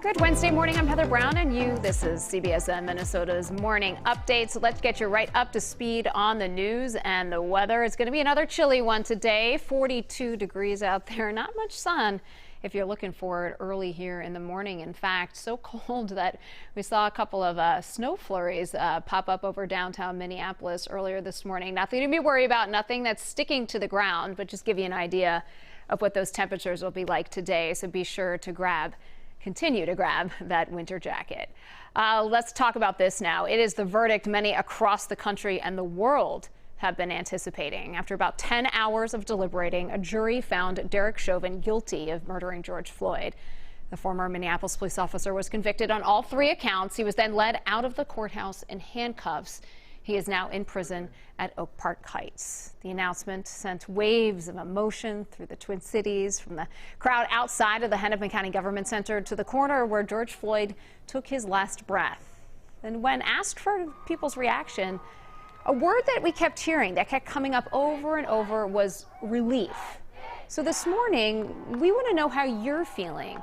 Good Wednesday morning. I'm Heather Brown, and this is CBSN Minnesota's morning update. So let's get you right up to speed on the news and the weather. It's going to be another chilly one today. 42 degrees out there, not much sun if you're looking for it early here in the morning. In fact, so cold that we saw a couple of snow flurries pop up over downtown Minneapolis earlier this morning. Nothing to be worried about, nothing that's sticking to the ground, but just give you an idea of what those temperatures will be like today. So be sure to continue to grab that winter jacket. Let's talk about this now. It is the verdict many across the country and the world have been anticipating. After about 10 hours of deliberating, a jury found Derek Chauvin guilty of murdering George Floyd. The former Minneapolis police officer was convicted on all 3 accounts. He was then led out of the courthouse in handcuffs. He is now in prison at Oak Park Heights. The announcement sent waves of emotion through the Twin Cities, from the crowd outside of the Hennepin County Government Center to the corner where George Floyd took his last breath. And when asked for people's reaction, a word that we kept hearing, that kept coming up over and over, was relief. So this morning, we want to know how you're feeling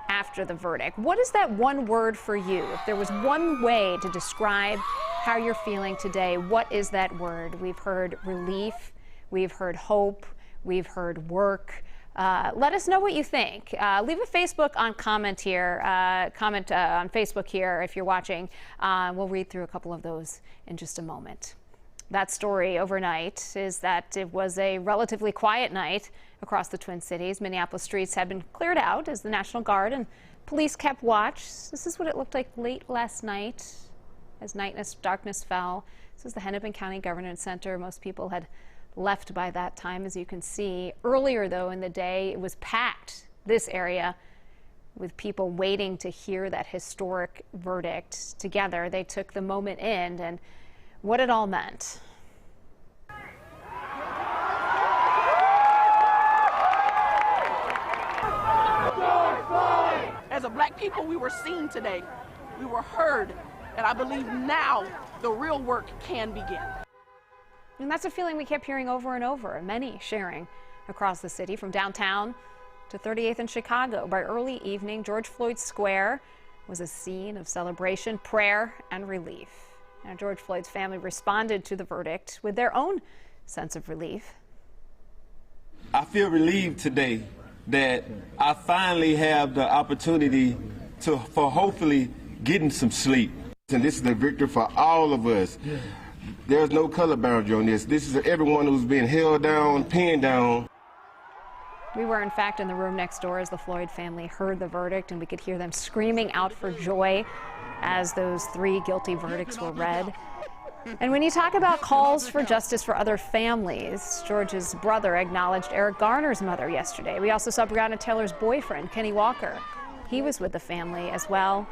after the verdict. What is that one word for you? If there was one way to describe how you're feeling today, what is that word? We've heard relief, we've heard hope, we've heard work. Let us know what you think. Leave a Facebook comment here, on Facebook here if you're watching. We'll read through a couple of those in just a moment. That story overnight is that it was a relatively quiet night across the Twin Cities. Minneapolis streets had been cleared out as the National Guard and police kept watch. This is what it looked like late last night as darkness fell. This is the Hennepin County Government Center. Most people had left by that time, as you can see. Earlier, though, in the day, it was packed, this area, with people waiting to hear that historic verdict. Together, they took the moment in and what it all meant. As a black people, we were seen today. We were heard. And I believe now the real work can begin. And that's a feeling we kept hearing over and over, many sharing across the city, from downtown to 38th and Chicago. By early evening, George Floyd Square was a scene of celebration, prayer, and relief. Now, George Floyd's family responded to the verdict with their own sense of relief. I feel relieved today that I finally have the opportunity for hopefully getting some sleep. And this is a victory for all of us. There's no color boundary on this. This is everyone who's been held down, pinned down. We were, in fact, in the room next door as the Floyd family heard the verdict, and we could hear them screaming out for joy as those 3 guilty verdicts were read. And when you talk about calls for justice for other families, George's brother acknowledged Eric Garner's mother yesterday. We also saw Breonna Taylor's boyfriend, Kenny Walker. He was with the family as well.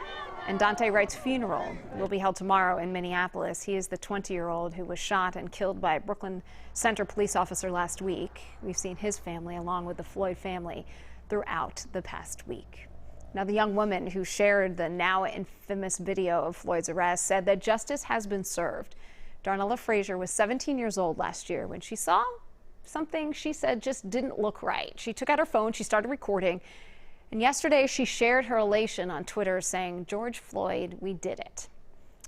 And Dante Wright's funeral will be held tomorrow in Minneapolis. He is the 20-year-old who was shot and killed by a Brooklyn Center police officer last week. We've seen his family, along with the Floyd family, throughout the past week. Now, the young woman who shared the now infamous video of Floyd's arrest said that justice has been served. Darnella Frazier was 17 years old last year when she saw something she said just didn't look right. She took out her phone, she started recording, and yesterday she shared her elation on Twitter, saying, "George Floyd, we did it."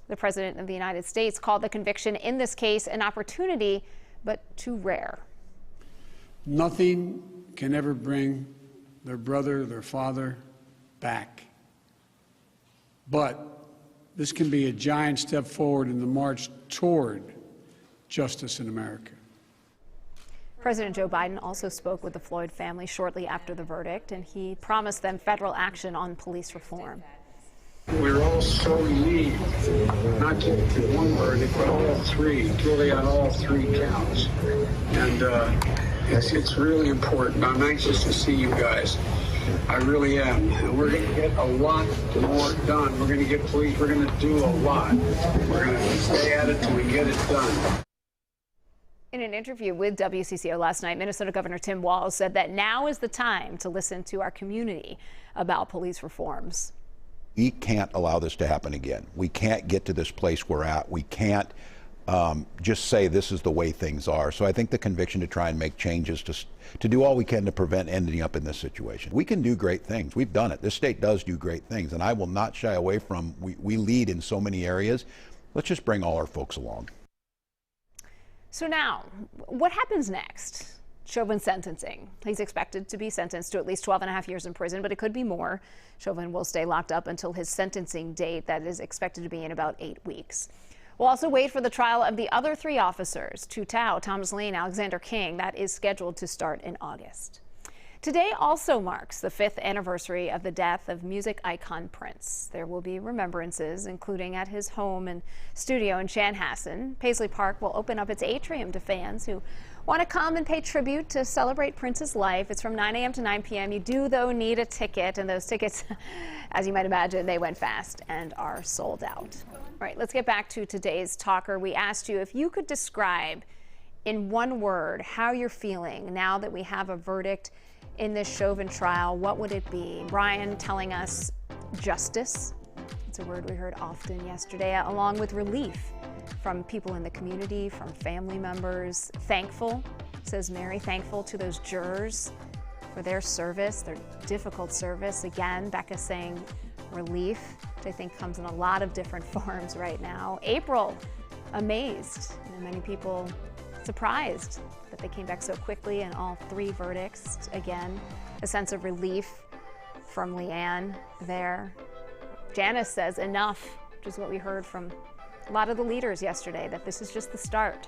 The President of the United States called the conviction in this case an opportunity, but too rare. Nothing can ever bring their brother, their father, back. But this can be a giant step forward in the march toward justice in America. President Joe Biden also spoke with the Floyd family shortly after the verdict, and he promised them federal action on police reform. We're all so relieved, not just one verdict, but all 3, really on all 3 counts. And it's really important. I'm anxious to see you guys. I really am. And we're going to get a lot more done. We're going to get police. We're going to do a lot. We're going to stay at it till we get it done. In an interview with WCCO last night, Minnesota Governor Tim Walz said that now is the time to listen to our community about police reforms. We can't allow this to happen again. We can't get to this place we're at. We can't just say this is the way things are. So I think the conviction to try and make changes to do all we can to prevent ending up in this situation. We can do great things. We've done it. This state does do great things, and I will not shy away from, we lead in so many areas. Let's just bring all our folks along. So now, what happens next? Chauvin sentencing. He's expected to be sentenced to at least 12.5 years in prison, but it could be more. Chauvin will stay locked up until his sentencing date that is expected to be in about 8 weeks. We'll also wait for the trial of the other 3 officers, Tu Tao, Thomas Lee, and Alexander King. That is scheduled to start in August. Today also marks the 5th anniversary of the death of music icon Prince. There will be remembrances, including at his home and studio in Chanhassen. Paisley Park will open up its atrium to fans who want to come and pay tribute to celebrate Prince's life. It's from 9 a.m. to 9 p.m. You do, though, need a ticket, and those tickets, as you might imagine, they went fast and are sold out. All right, let's get back to today's talker. We asked you if you could describe in one word how you're feeling now that we have a verdict in this Chauvin trial. What would it be? Brian telling us justice. It's a word we heard often yesterday, along with relief from people in the community, from family members. Thankful, says Mary, thankful to those jurors for their service, their difficult service. Again, Becca saying relief, which I think comes in a lot of different forms right now. April, amazed. Many people surprised that they came back so quickly in all 3 verdicts. Again, a sense of relief from Leanne there. Janice says enough, which is what we heard from a lot of the leaders yesterday, that this is just the start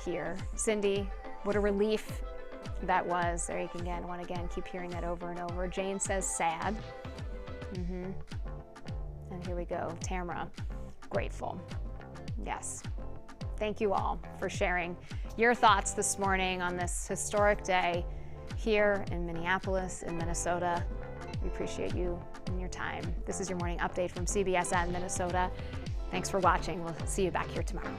here. Cindy, what a relief that was. There you can again keep hearing that over and over. Jane says sad. And here we go. Tamara, grateful. Yes. Thank you all for sharing your thoughts this morning on this historic day here in Minneapolis, in Minnesota. We appreciate you and your time. This is your morning update from CBSN Minnesota. Thanks for watching. We'll see you back here tomorrow.